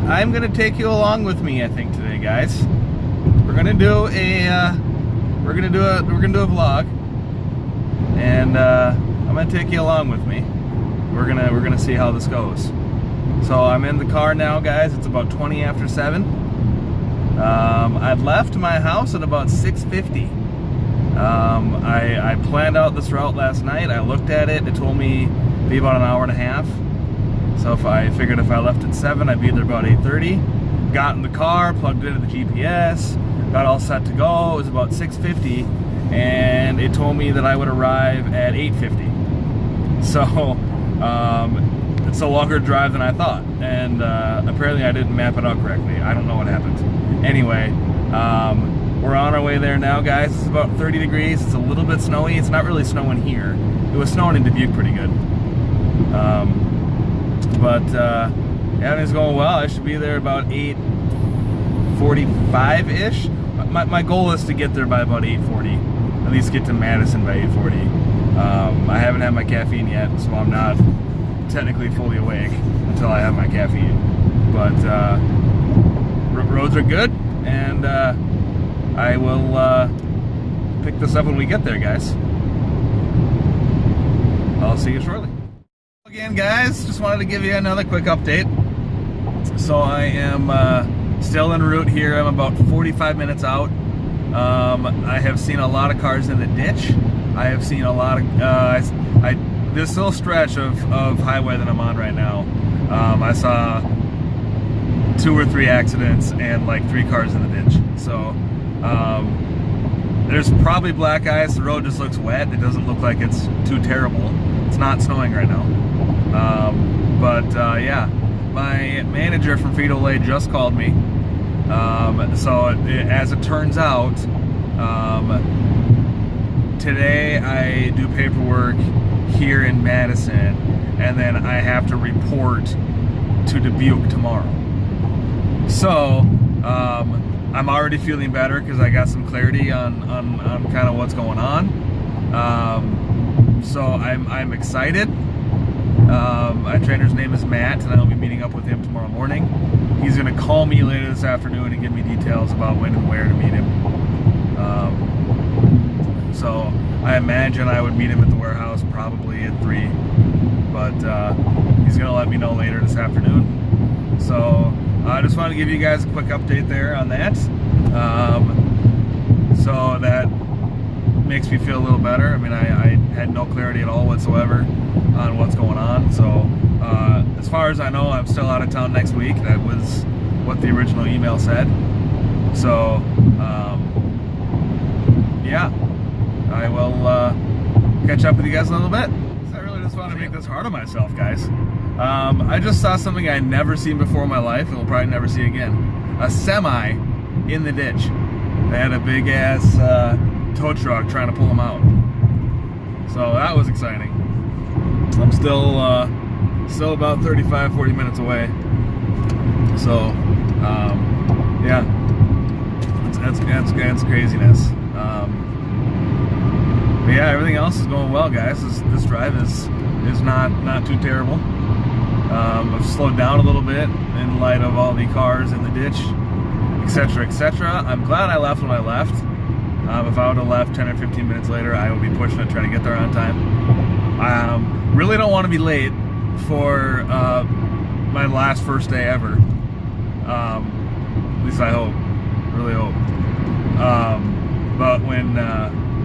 I'm gonna take you along with me, I think, today, guys. We're gonna do a vlog, and I'm gonna take you along with me. We're gonna see how this goes. So I'm in the car now, guys. It's about 20 after 7. I left my house at about 6:50. I planned out this route last night. I looked at it. It told me it'd be about an hour and a half. So if I left at 7, I'd be there about 8:30. Got in the car, plugged into the GPS, got all set to go. It was about 6:50, and it told me that I would arrive at 8:50. So it's a longer drive than I thought, and apparently I didn't map it out correctly. I don't know what happened. Anyway, we're on our way there now, guys. It's about 30 degrees. It's a little bit snowy. It's not really snowing here. It was snowing in Dubuque pretty good. Everything's going well. I should be there about 8:45-ish. My goal is to get there by about 8:40. At least get to Madison by 8:40. I haven't had my caffeine yet, so I'm not technically fully awake until I have my caffeine. But roads are good, and I will pick this up when we get there, guys. I'll see you shortly. Again, guys, just wanted to give you another quick update. So I am still en route here. I'm about 45 minutes out. I have seen a lot of cars in the ditch. I have seen a lot of this little stretch of highway that I'm on right now. I saw 2 or 3 accidents and like 3 cars in the ditch. So there's probably black ice. The road just looks wet. It doesn't look like it's too terrible. It's not snowing right now. Yeah, my manager from Frito-Lay just called me. As it turns out, today I do paperwork here in Madison, and then I have to report to Dubuque tomorrow. So I'm already feeling better because I got some clarity on kind of what's going on. So I'm excited. My trainer's name is Matt, and I'll be meeting up with him tomorrow morning. He's going to call me later this afternoon and give me details about when and where to meet him. So I imagine I would meet him at the warehouse probably at 3, but he's going to let me know later this afternoon. So I just wanted to give you guys a quick update there on that. So that makes me feel a little better. I mean, I had no clarity at all whatsoever on what's going on. So as far as I know, I'm still out of town next week. That was what the original email said. So yeah, I will catch up with you guys in a little bit. I really just want to make this hard on myself, guys. I just saw something I'd never seen before in my life, and will probably never see again. A semi in the ditch. They had a big ass tow truck trying to pull them out. So that was exciting. I'm still about 35-40 minutes away. So yeah, that's craziness. But yeah, everything else is going well, guys. This drive is not too terrible. I've slowed down a little bit in light of all the cars in the ditch, etc., etc. I'm glad I left when I left. If I would have left 10 or 15 minutes later, I would be pushing to try to get there on time. Really don't want to be late for my last first day ever. At least I hope. Really hope. But when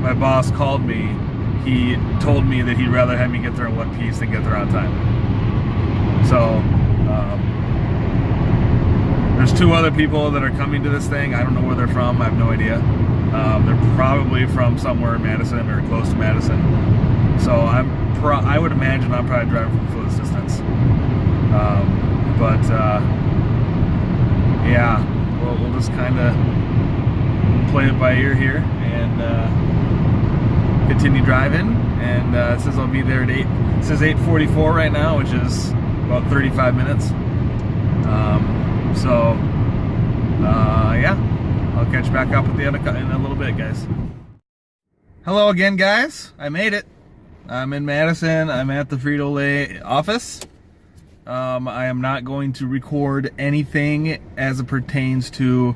my boss called me, he told me that he'd rather have me get there in one piece than get there on time. So there's 2 other people that are coming to this thing. I don't know where they're from. I have no idea. They're probably from somewhere in Madison or close to Madison. So I would imagine I'm probably driving from the furthest distance. Yeah, we'll just kind of play it by ear here and continue driving. And it says I'll be there at 8. It says 8:44 right now, which is about 35 minutes. Yeah, I'll catch back up with you in a little bit, guys. Hello again, guys. I made it. I'm in Madison. I'm at the Frito-Lay office. I am not going to record anything as it pertains to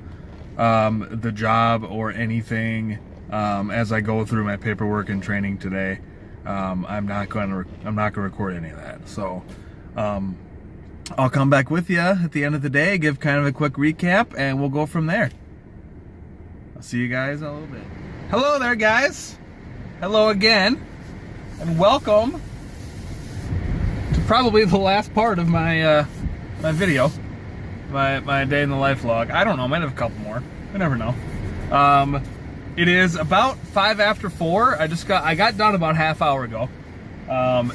the job or anything as I go through my paperwork and training today. I'm not going to record any of that. So I'll come back with you at the end of the day, give kind of a quick recap, and we'll go from there. I'll see you guys in a little bit. Hello there, guys. Hello again, and welcome to probably the last part of my my video, my day in the life vlog. I don't know, I might have a couple more. I never know. It is about 5 after 4. I got done about half hour ago.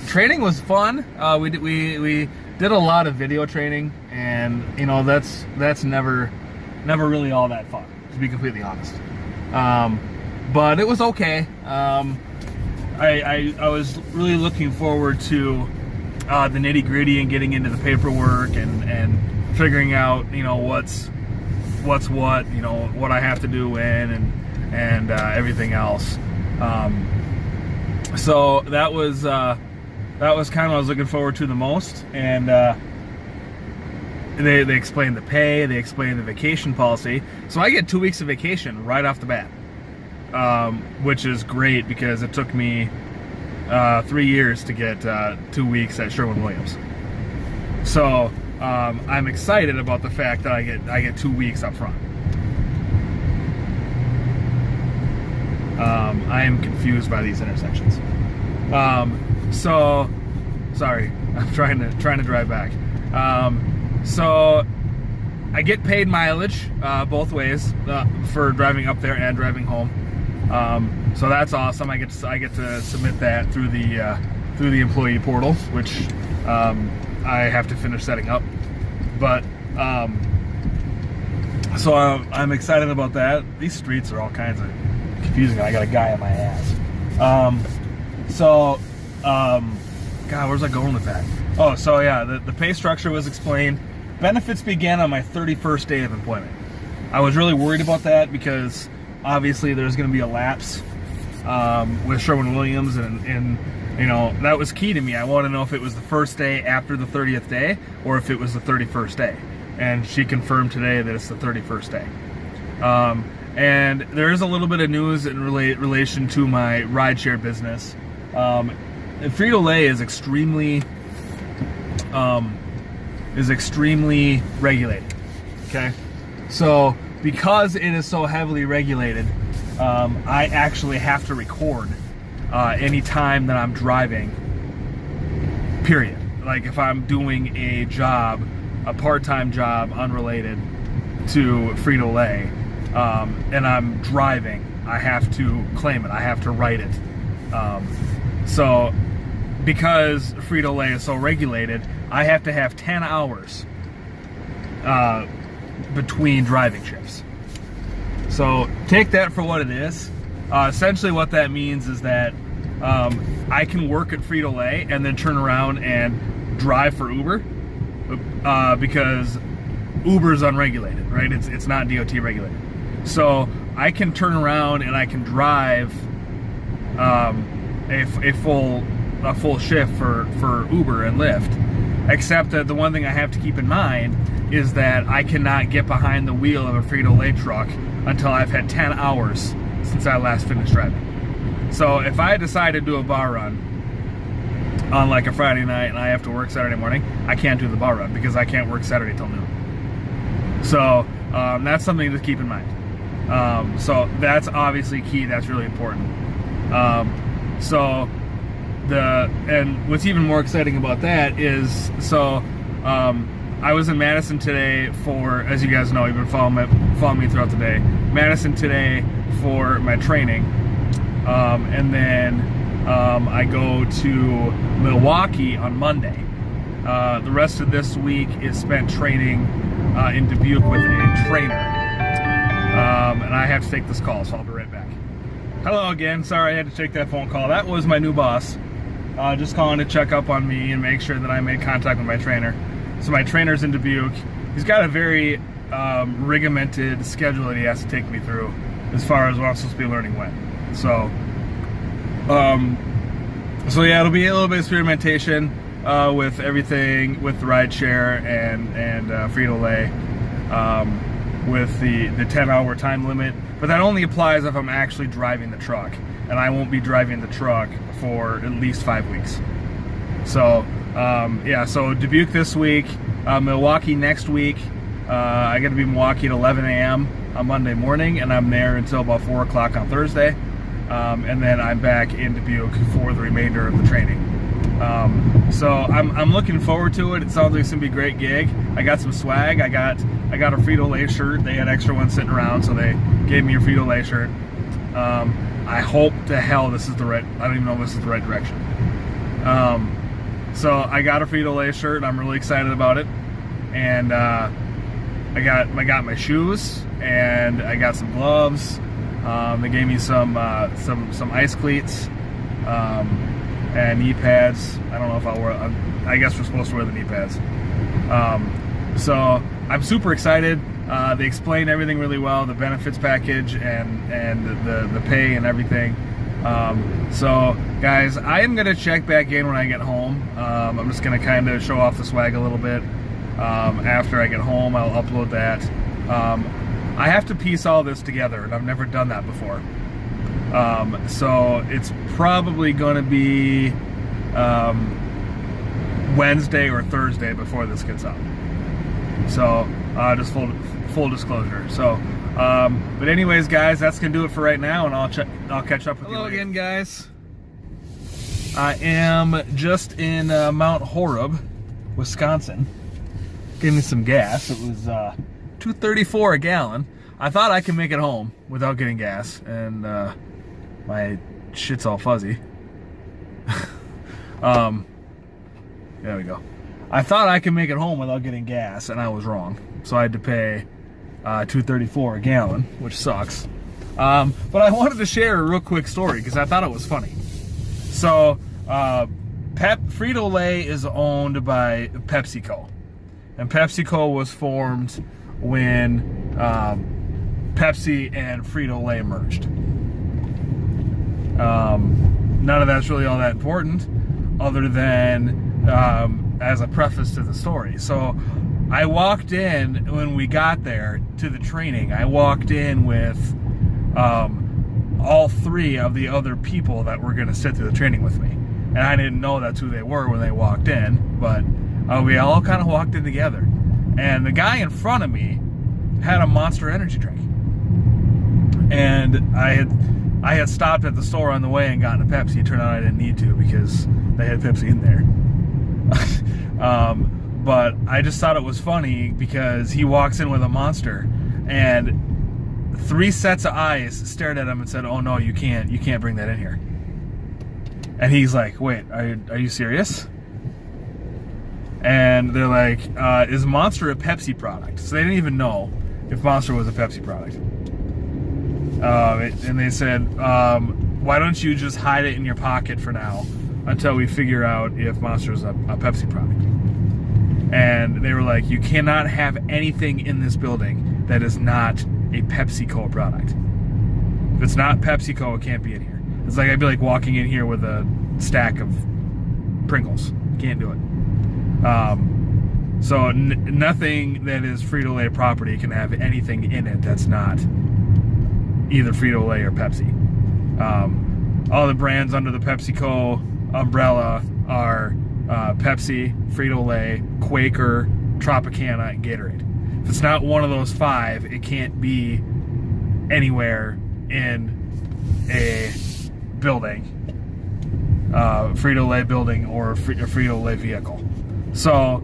Training was fun. We did a lot of video training, and you know that's never really all that fun, to be completely honest. But it was okay. I was really looking forward to the nitty-gritty and getting into the paperwork and figuring out, you know, what's what, you know, what I have to do when and everything else. So that was kind of what I was looking forward to the most. And they explained the pay, they explained the vacation policy. So I get 2 weeks of vacation right off the bat, which is great because it took me 3 years to get 2 weeks at Sherwin-Williams. So I'm excited about the fact that I get 2 weeks up front. I am confused by these intersections. So sorry, I'm trying to drive back. So I get paid mileage both ways for driving up there and driving home. So that's awesome. I get to submit that through the employee portal, which I have to finish setting up. But so I'm excited about that. These streets are all kinds of confusing. I got a guy on my ass. God, where's I going with that? Oh, so yeah, the pay structure was explained. Benefits began on my 31st day of employment. I was really worried about that because obviously there's going to be a lapse with Sherwin-Williams, and you know, that was key to me. I want to know if it was the first day after the 30th day or if it was the 31st day. And she confirmed today that it's the 31st day. And there is a little bit of news in relation to my rideshare business. Frito-Lay is extremely regulated. Okay, so because it is so heavily regulated, I actually have to record any time that I'm driving. Period. Like if I'm doing a job, a part-time job unrelated to Frito-Lay, and I'm driving, I have to claim it. I have to write it. So because Frito-Lay is so regulated, I have to have 10 hours between driving shifts. So take that for what it is. Essentially what that means is that I can work at Frito-Lay and then turn around and drive for Uber because Uber is unregulated, right? It's not DOT regulated. So I can turn around and I can drive a full shift for Uber and Lyft, except that the one thing I have to keep in mind is that I cannot get behind the wheel of a Frito-Lay truck until I've had 10 hours since I last finished driving. So if I decide to do a bar run on like a Friday night and I have to work Saturday morning, I can't do the bar run because I can't work Saturday till noon. So that's something to keep in mind. So that's obviously key. That's really important. And what's even more exciting about that is, I was in Madison today for, as you guys know, you've been following me throughout the day. Madison today for my training, and then I go to Milwaukee on Monday. The rest of this week is spent training in Dubuque with a trainer, and I have to take this call, so I'll be right back. Hello again. Sorry I had to take that phone call. That was my new boss, just calling to check up on me and make sure that I made contact with my trainer. So my trainer's in Dubuque. He's got a very regimented schedule that he has to take me through as far as what I'm supposed to be learning when. So yeah, it'll be a little bit of experimentation. with everything with the rideshare and Frito-Lay, with the 10-hour time limit, but that only applies if I'm actually driving the truck, and I won't be driving the truck for at least 5 weeks. So yeah, so Dubuque this week, Milwaukee next week. I got to be in Milwaukee at 11 a.m. on Monday morning, and I'm there until about 4 o'clock on Thursday, and then I'm back in Dubuque for the remainder of the training. So I'm looking forward to it. It sounds like it's gonna be a great gig. I got some swag. I got a Frito-Lay shirt. They had extra ones sitting around, so they gave me a Frito-Lay shirt. I hope to hell this is the right. I don't even know if this is the right direction. So I got a Frito-Lay shirt, and I'm really excited about it. And I got my shoes, and I got some gloves. They gave me some ice cleats. And knee pads. I don't know if I'll wear. I guess we're supposed to wear the knee pads. So I'm super excited. They explained everything really well, the benefits package and the pay and everything. So guys, I am gonna check back in when I get home. I'm just gonna kind of show off the swag a little bit. After I get home, I'll upload that. I have to piece all this together, and I've never done that before. So it's probably going to be Wednesday or Thursday before this gets up. So just full disclosure. So, but anyways, guys, that's gonna do it for right now, and I'll catch up with you later. Hello again, guys. I am just in Mount Horeb, Wisconsin, getting some gas. It was $2.34 a gallon. I thought I could make it home without getting gas, and my shit's all fuzzy. There we go. I thought I could make it home without getting gas, and I was wrong. So I had to pay $2.34 a gallon, which sucks. But I wanted to share a real quick story because I thought it was funny. So Frito-Lay is owned by PepsiCo, and PepsiCo was formed when Pepsi and Frito-Lay merged. None of that's really all that important, other than as a preface to the story. So I walked in, when we got there to the training, I walked in with all three of the other people that were going to sit through the training with me. And I didn't know that's who they were when they walked in, but we all kind of walked in together. And the guy in front of me had a Monster Energy drink. And I had stopped at the store on the way and gotten a Pepsi. It turned out I didn't need to because they had Pepsi in there. But I just thought it was funny because he walks in with a Monster, and 3 sets of eyes stared at him and said, "Oh no, you can't bring that in here." And he's like, "Wait, are you serious?" And they're like, "Is Monster a Pepsi product?" So they didn't even know if Monster was a Pepsi product. And they said, "Why don't you just hide it in your pocket for now until we figure out if Monster is a Pepsi product?" And they were like, "You cannot have anything in this building that is not a PepsiCo product. If it's not PepsiCo, it can't be in here." It's like I'd be like walking in here with a stack of Pringles. Can't do it. So nothing that is Frito-Lay property can have anything in it that's not either Frito-Lay or Pepsi. All the brands under the PepsiCo umbrella are Pepsi, Frito-Lay, Quaker, Tropicana, and Gatorade. If it's not one of those 5, it can't be anywhere in a building, Frito-Lay building or a Frito-Lay vehicle. So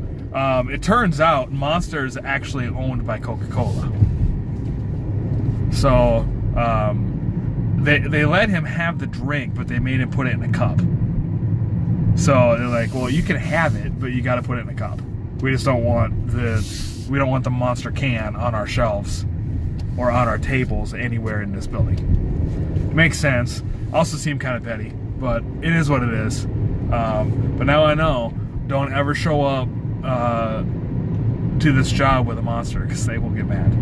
it turns out Monster is actually owned by Coca-Cola. So they let him have the drink, but they made him put it in a cup. So they're like, "Well, you can have it, but you got to put it in a cup. We just don't want the Monster can on our shelves or on our tables anywhere in this building." Makes sense. Also seemed kind of petty, but it is what it is. But now I know, don't ever show up to this job with a Monster because they will get mad.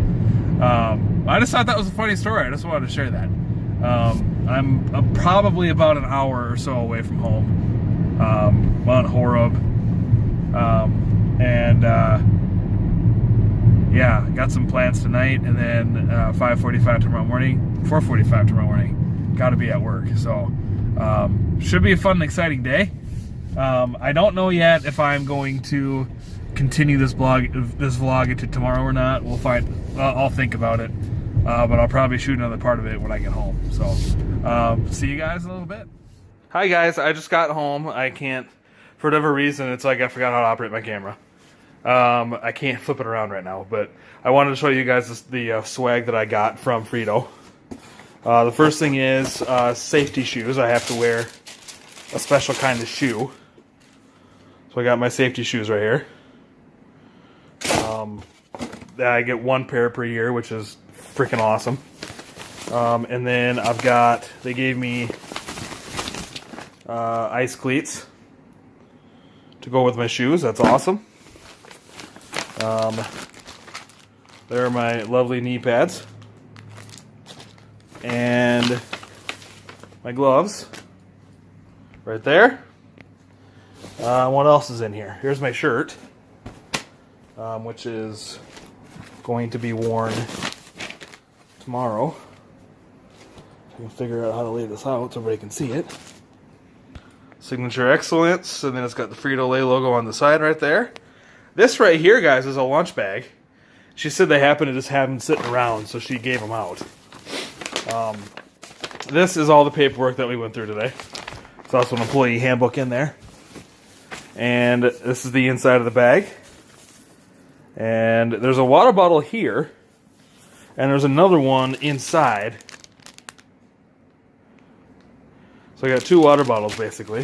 I just thought that was a funny story. I just wanted to share that. I'm probably about an hour or so away from home. Mount Horeb, Yeah, got some plans tonight, and then 5:45 tomorrow morning, 4:45 tomorrow morning. Got to be at work, so should be a fun and exciting day. I don't know yet if I'm going to continue this vlog into tomorrow or not. We'll find. I'll think about it, but I'll probably shoot another part of it when I get home. So see you guys in a little bit. Hi guys, I just got home. I can't, for whatever reason, it's like I forgot how to operate my camera. I can't flip it around right now, but I wanted to show you guys the swag that I got from Frito. The first thing is safety shoes. I have to wear a special kind of shoe. So I got my safety shoes right here. I get one pair per year, which is freaking awesome. And then I've got, they gave me ice cleats to go with my shoes. That's awesome. There are my lovely knee pads. And my gloves. Right there. What else is in here? Here's my shirt. Which is going to be worn tomorrow. I can figure out how to lay this out so everybody can see it. Signature Excellence, and then it's got the Frito-Lay logo on the side right there. This right here, guys, is a lunch bag. She said they happen to just have them sitting around, so she gave them out. This is all the paperwork that we went through today. There's also an employee handbook in there. And this is the inside of the bag. And there's a water bottle here. And there's another one inside. So I got 2 water bottles, basically.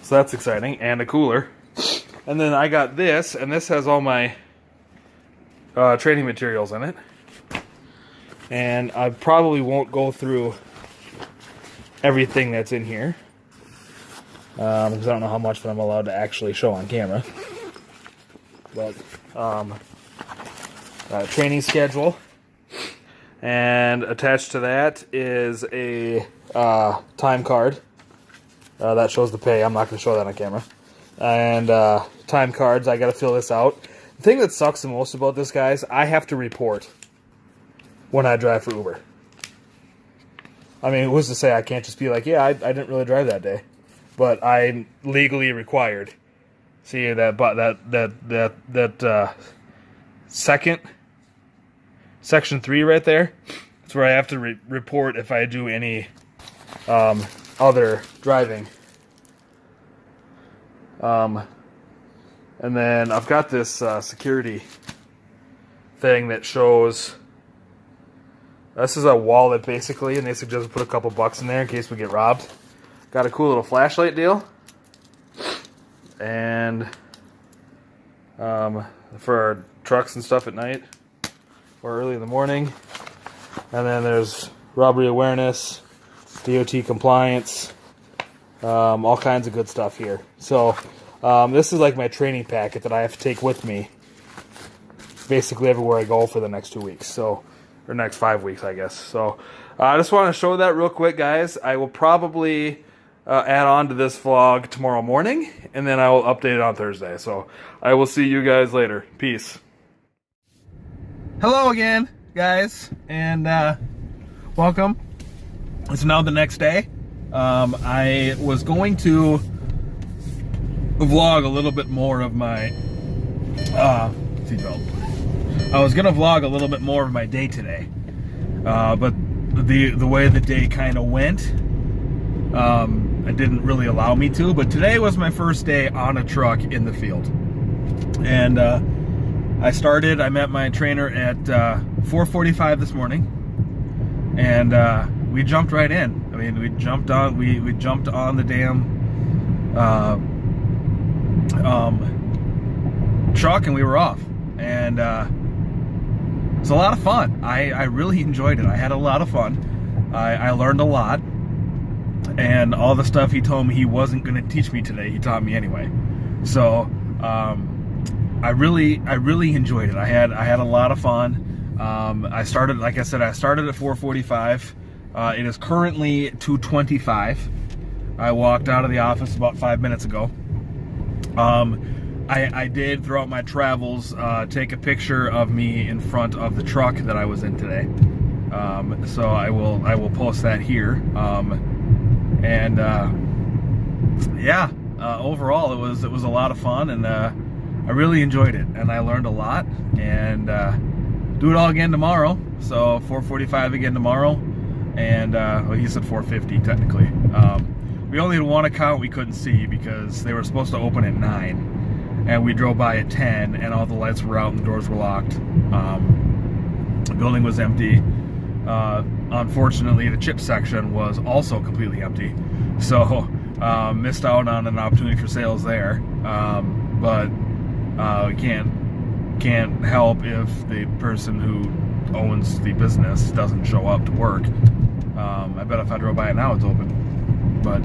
So that's exciting. And a cooler. And then I got this, and this has all my training materials in it. And I probably won't go through everything that's in here. Because I don't know how much that I'm allowed to actually show on camera. But, training schedule. And attached to that is a time card. That shows the pay. I'm not going to show that on camera. And time cards. I got to fill this out. The thing that sucks the most about this, guys, I have to report when I drive for Uber. I mean, who's to say I can't just be like, yeah, I didn't really drive that day, but I'm legally required. See that second section 3 right there. That's where I have to report if I do any other driving. And then I've got this security thing that shows. This is a wallet, basically, and they suggest we put a couple bucks in there in case we get robbed. Got a cool little flashlight deal. And for our trucks and stuff at night or early in the morning. And then there's robbery awareness, DOT compliance, all kinds of good stuff here. So this is like my training packet that I have to take with me basically everywhere I go for the next 2 weeks. So, or next 5 weeks, I guess. So I just want to show that real quick, guys. I will probably add on to this vlog tomorrow morning, and then I will update it on Thursday. So I will see you guys later. Peace. Hello again, guys, and welcome. It's now the next day. I was going to vlog a little bit more of my seatbelt. I was gonna vlog a little bit more of my day today, but the way the day kind of went, it didn't really allow me to. But today was my first day on a truck in the field, and I met my trainer at 4:45 this morning, and we jumped right in. I mean, we jumped on the damn truck, and we were off. And it's a lot of fun. I really enjoyed it. I had a lot of fun. I learned a lot, and all the stuff he told me he wasn't going to teach me today, he taught me anyway. So I really enjoyed it. I had a lot of fun. I started, like I said, I started at 4:45. It is currently 2:25. I walked out of the office about 5 minutes ago. I did throughout my travels take a picture of me in front of the truck that I was in today. So I will post that here. Yeah, overall it was a lot of fun, and I really enjoyed it, and I learned a lot. And do it all again tomorrow. So 4:45 again tomorrow, and well, he said 4:50 technically. We only had one account we couldn't see because they were supposed to open at 9, and we drove by at 10, and all the lights were out and the doors were locked. The building was empty. Unfortunately, the chip section was also completely empty, so missed out on an opportunity for sales there. But we can't help if the person who owns the business doesn't show up to work. I bet if I drove by it now, it's open. But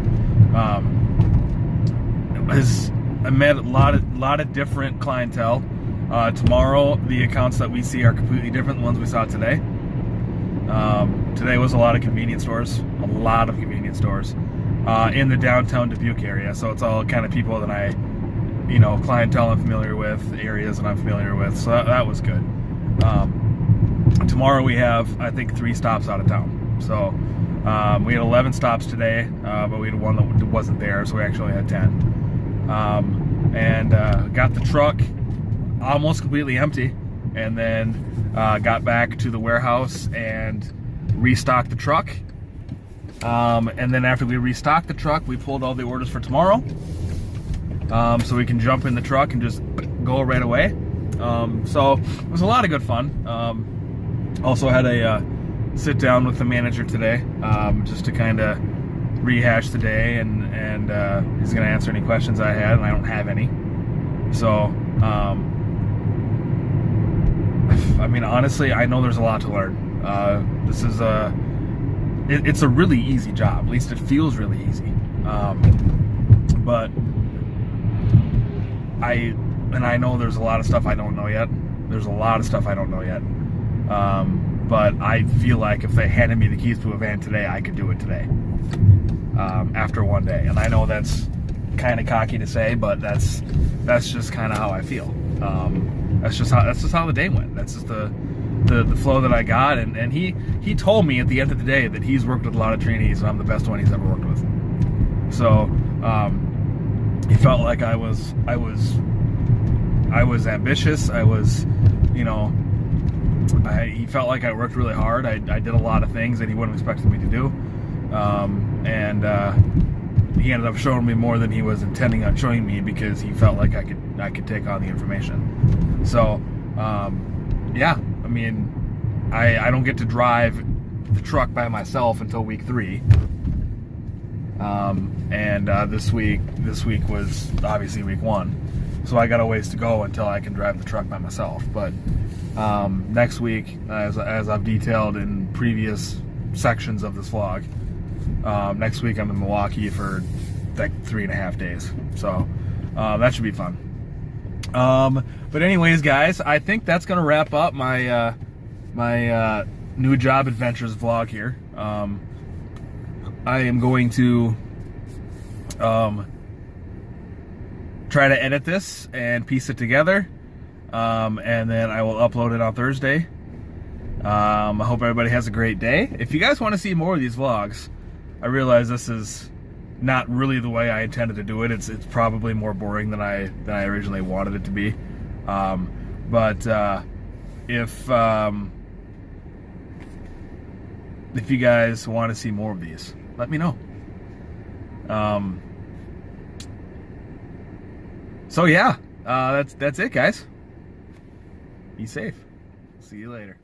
I met a lot of different clientele. Tomorrow, the accounts that we see are completely different than the ones we saw today. Today was a lot of convenience stores, in the downtown Dubuque area. So it's all kind of people that I, clientele I'm familiar with, areas that I'm familiar with. So that was good. Tomorrow we have, I think, 3 stops out of town. So we had 11 stops today, but we had one that wasn't there, so we actually had 10. Got the truck almost completely empty, and then got back to the warehouse and restocked the truck. And then after we restocked the truck, we pulled all the orders for tomorrow, so we can jump in the truck and just go right away. So it was a lot of good fun. Also had a sit down with the manager today, just to kind of rehash the day, and he's going to answer any questions I had, and I don't have any. So I mean, honestly, I know there's a lot to learn. This is it's a really easy job. At least it feels really easy. But I know there's a lot of stuff I don't know yet. But I feel like if they handed me the keys to a van today, I could do it today. After one day, and I know that's kind of cocky to say, but that's just kind of how I feel. That's just how the day went. That's just the flow that I got, and he told me at the end of the day that he's worked with a lot of trainees, and I'm the best one he's ever worked with. So he felt like I was ambitious. He felt like I worked really hard. I did a lot of things that he wouldn't have expected me to do, and he ended up showing me more than he was intending on showing me, because he felt like I could take on the information. So yeah, I mean, I don't get to drive the truck by myself until week 3, and this week was obviously week 1, so I got a ways to go until I can drive the truck by myself. But next week, as I've detailed in previous sections of this vlog, next week I'm in Milwaukee for like 3.5 days, so that should be fun. But anyways, guys, I think that's gonna wrap up my my new job adventures vlog here. I am going to try to edit this and piece it together, and then I will upload it on Thursday. I hope everybody has a great day. If you guys want to see more of these vlogs, I realize this is not really the way I intended to do it. It's probably more boring than I originally wanted it to be. But if you guys want to see more of these, let me know. So yeah, that's it, guys. Be safe. See you later.